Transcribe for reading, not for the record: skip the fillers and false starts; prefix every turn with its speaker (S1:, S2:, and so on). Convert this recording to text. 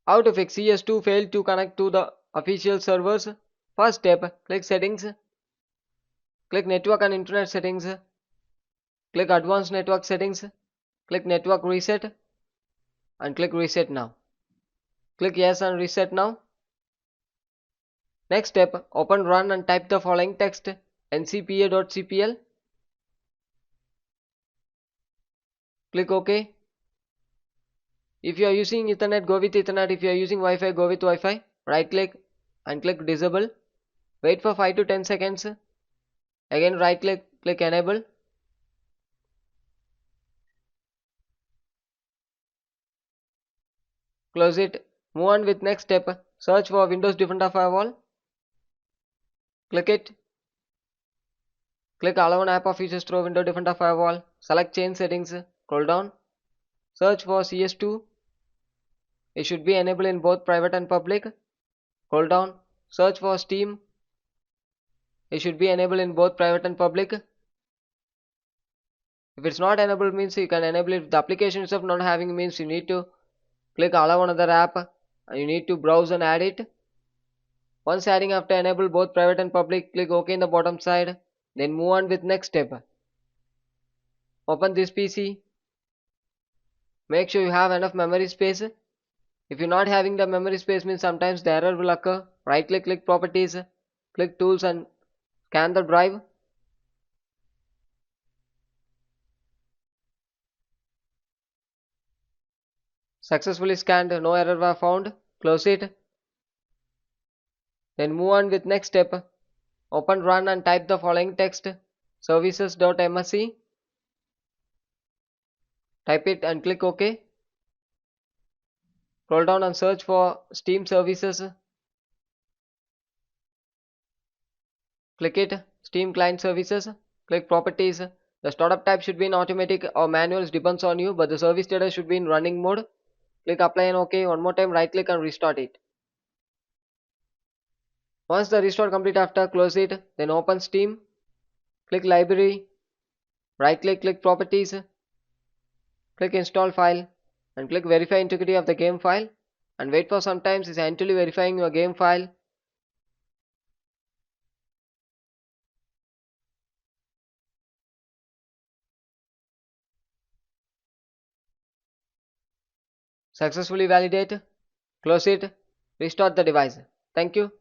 S1: How to fix CS2 failed to connect to the official servers? First step, click settings, click network and internet settings, click advanced network settings, click network reset and click reset now. Click yes and reset now. Next step, open run and type the following text ncpa.cpl. Click OK. If you are using Ethernet, go with Ethernet. If you are using Wi-Fi, go with Wi-Fi. Right click and click disable. Wait for 5 to 10 seconds. Again right click, click enable. Close it. Move on with next step. Search for Windows Defender Firewall. Click it. Click allow an app of features through Windows Defender Firewall. Select change settings. Scroll down. Search for CS2. It should be enabled in both private and public. Scroll down. Search for Steam. It should be enabled in both private and public. If it's not enabled means you can enable it. If the application itself not having means you need to click allow another app and you need to browse and add it. Once adding after enable both private and public, click OK in the bottom side. Then move on with next step. Open this PC. Make sure you have enough memory space. If you're not having the memory space means sometimes the error will occur. Right click, click properties, click tools and scan the drive. Successfully scanned, no error were found. Close it. Then move on with next step. Open run and type the following text services.msc. Type it and click OK. Scroll down and search for Steam services. Click it. Steam client services. Click properties. The startup type should be in automatic or manual, it depends on you, but the service status should be in running mode. Click apply and OK. One more time right click and restart it. Once the restore complete after, close it. Then open Steam. Click library. Right click, click properties. Click install file and click verify integrity of the game file and wait for some time. It's actually verifying your game file. Successfully validate. Close it. Restart the device. Thank you.